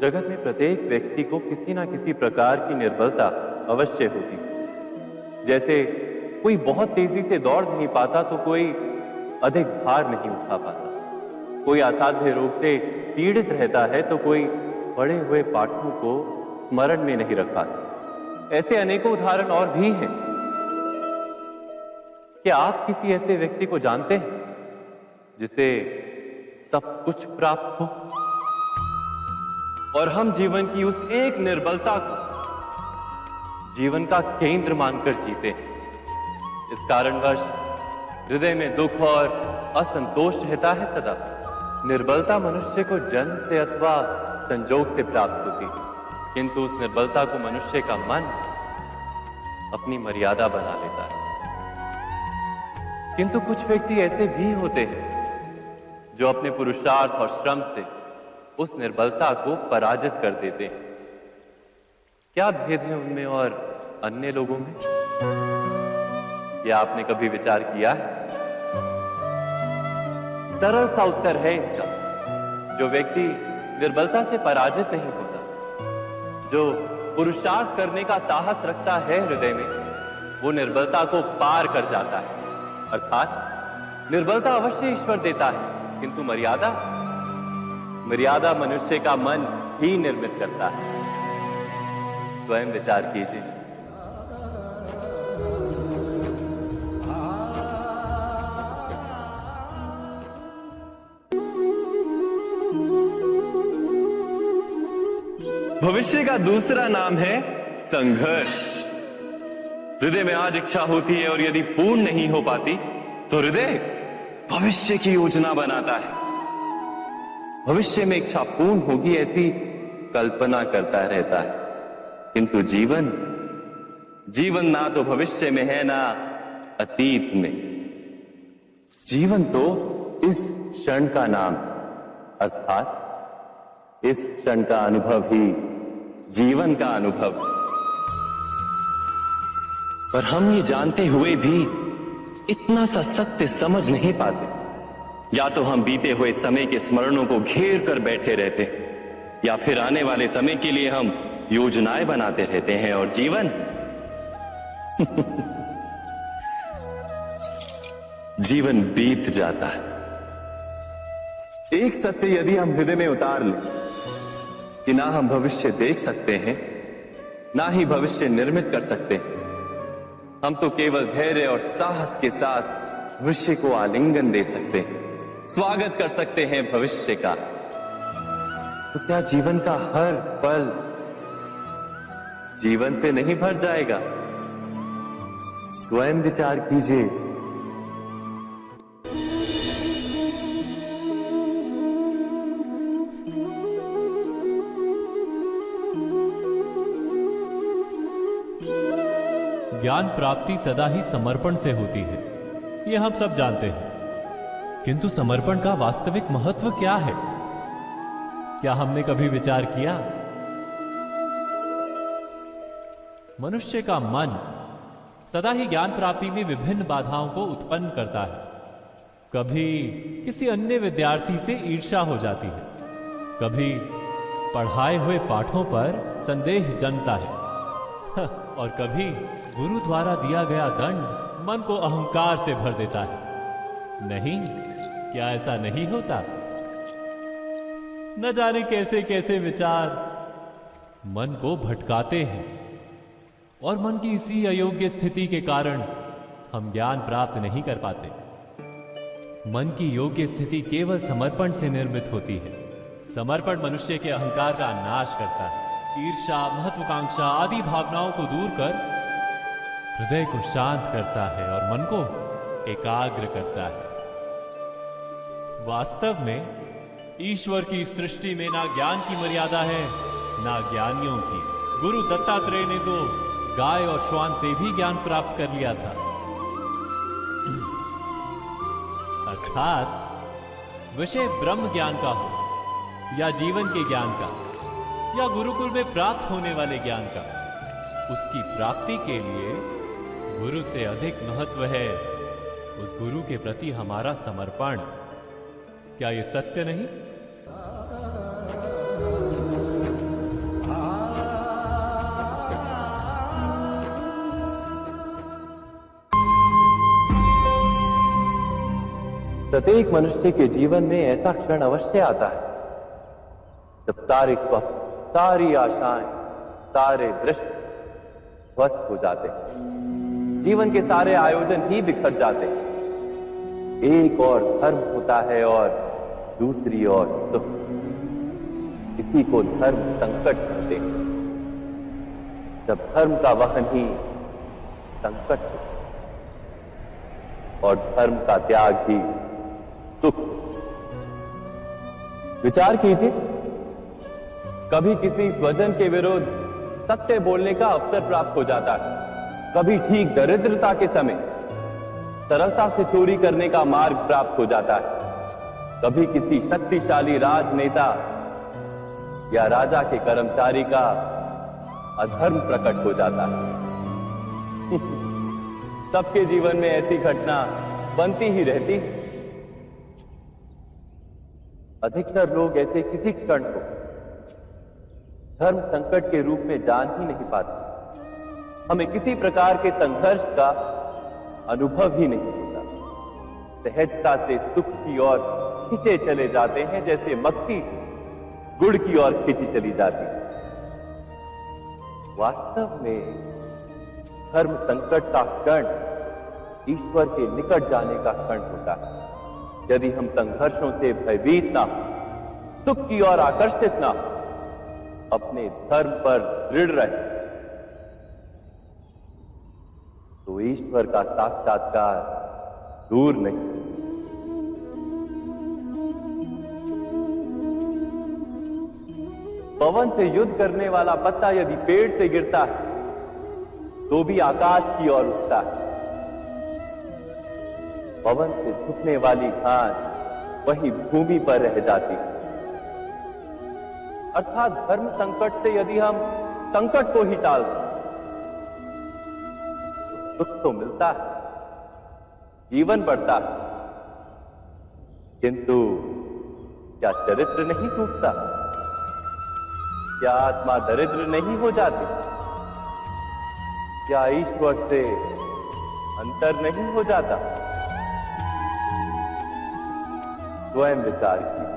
जगत में प्रत्येक व्यक्ति को किसी ना किसी प्रकार की निर्बलता अवश्य होती है। जैसे कोई बहुत तेजी से दौड़ नहीं पाता तो कोई अधिक भार नहीं उठा पाता, कोई असाध्य रोग से पीड़ित रहता है तो कोई पढ़े हुए पाठों को स्मरण में नहीं रख पाता। ऐसे अनेकों उदाहरण और भी हैं। क्या आप किसी ऐसे व्यक्ति को जानते हैं जिसे सब कुछ प्राप्त हो और हम जीवन की उस एक निर्बलता को जीवन का केंद्र मानकर जीते हैं? इस कारणवश हृदय में दुख और असंतोष रहता है सदा। निर्बलता मनुष्य को जन्म से अथवा संजोग से प्राप्त होती है, किंतु उस निर्बलता को मनुष्य का मन अपनी मर्यादा बना लेता है। किंतु कुछ व्यक्ति ऐसे भी होते हैं जो अपने पुरुषार्थ और श्रम से उस निर्बलता को पराजित कर देते हैं। क्या भेद है उनमें और अन्य लोगों में? यह आपने कभी विचार किया है? सरल सा उत्तर है इसका। जो व्यक्ति निर्बलता से पराजित नहीं होता, जो पुरुषार्थ करने का साहस रखता है हृदय में, वो निर्बलता को पार कर जाता है। अर्थात निर्बलता अवश्य ईश्वर देता है, किंतु मर्यादा मनुष्य का मन ही निर्मित करता है। स्वयं विचार कीजिए। भविष्य का दूसरा नाम है संघर्ष। हृदय में आज इच्छा होती है और यदि पूर्ण नहीं हो पाती तो हृदय भविष्य की योजना बनाता है। भविष्य में इच्छा पूर्ण होगी ऐसी कल्पना करता रहता है, किंतु जीवन ना तो भविष्य में है ना अतीत में। जीवन तो इस क्षण का नाम, अर्थात इस क्षण का अनुभव ही जीवन का अनुभव। पर हम ये जानते हुए भी इतना सा सत्य समझ नहीं पाते। या तो हम बीते हुए समय के स्मरणों को घेर कर बैठे रहते, या फिर आने वाले समय के लिए हम योजनाएं बनाते रहते हैं और जीवन जीवन बीत जाता है। एक सत्य यदि हम हृदय में उतार लें कि ना हम भविष्य देख सकते हैं, ना ही भविष्य निर्मित कर सकते हैं, हम तो केवल धैर्य और साहस के साथ भविष्य को आलिंगन दे सकते हैं, स्वागत कर सकते हैं भविष्य का। तो क्या जीवन का हर पल जीवन से नहीं भर जाएगा? स्वयं विचार कीजिए। ज्ञान प्राप्ति सदा ही समर्पण से होती है, यह हम सब जानते हैं। किंतु समर्पण का वास्तविक महत्व क्या है? क्या हमने कभी विचार किया? मनुष्य का मन सदा ही ज्ञान प्राप्ति में विभिन्न बाधाओं को उत्पन्न करता है। कभी किसी अन्य विद्यार्थी से ईर्ष्या हो जाती है, कभी पढ़ाए हुए पाठों पर संदेह जन्मता है, और कभी गुरु द्वारा दिया गया दंड मन को अहंकार से भर देता है। नहीं, क्या ऐसा नहीं होता? न जाने कैसे कैसे विचार मन को भटकाते हैं, और मन की इसी अयोग्य स्थिति के कारण हम ज्ञान प्राप्त नहीं कर पाते। मन की योग्य स्थिति केवल समर्पण से निर्मित होती है। समर्पण मनुष्य के अहंकार का नाश करता है, ईर्ष्या, महत्वाकांक्षा आदि भावनाओं को दूर कर हृदय को शांत करता है और मन को एकाग्र करता है। वास्तव में ईश्वर की सृष्टि में ना ज्ञान की मर्यादा है, ना ज्ञानियों की। गुरु दत्तात्रेय ने तो गाय और श्वान से भी ज्ञान प्राप्त कर लिया था। अर्थात विषय ब्रह्म ज्ञान का हो या जीवन के ज्ञान का या गुरुकुल में प्राप्त होने वाले ज्ञान का, उसकी प्राप्ति के लिए गुरु से अधिक महत्व है उस गुरु के प्रति हमारा समर्पण। क्या यह सत्य नहीं? प्रत्येक मनुष्य के जीवन में ऐसा क्षण अवश्य आता है जब सारे स्वप्न, सारी आशाएं, सारे दृश्य ध्वस्त हो जाते हैं। जीवन के सारे आयोजन ही बिखर जाते हैं। एक और धर्म होता है और दूसरी ओर सुख। इसी को धर्म संकट कहते हैं। जब धर्म का वहन ही संकट हो और धर्म का त्याग ही सुख। विचार कीजिए, कभी किसी स्वजन के विरुद्ध सत्य बोलने का अवसर प्राप्त हो जाता है, कभी ठीक दरिद्रता के समय सरलता से चोरी करने का मार्ग प्राप्त हो जाता है, कभी किसी शक्तिशाली राजनेता या राजा के कर्मचारी का अधर्म प्रकट हो जाता है। सबके जीवन में ऐसी घटना बनती ही रहती है। अधिकतर लोग ऐसे किसी क्षण को धर्म संकट के रूप में जान ही नहीं पाते। हमें किसी प्रकार के संघर्ष का अनुभव ही नहीं होता। सहजता से सुख की ओर खींचे चले जाते हैं, जैसे मक्खी गुड़ की ओर खींची चली जाती है। वास्तव में धर्म संकट का क्षण ईश्वर के निकट जाने का क्षण होता है। यदि हम संघर्षों से भयभीत ना हो, सुख की ओर आकर्षित ना हो, अपने धर्म पर दृढ़ रहे, तो ईश्वर का साक्षात्कार दूर नहीं। पवन से युद्ध करने वाला पत्ता यदि पेड़ से गिरता है तो भी आकाश की ओर उठता है। पवन से झुकने वाली घास वही भूमि पर रह जाती है। अर्थात धर्म संकट से यदि हम संकट को ही टाल दें तो सुख तो मिलता है, जीवन बढ़ता है, किंतु क्या चरित्र नहीं टूटता? क्या आत्मा दरिद्र नहीं हो जाती? क्या ईश्वर से अंतर नहीं हो जाता? स्वयं विचार कीजिए।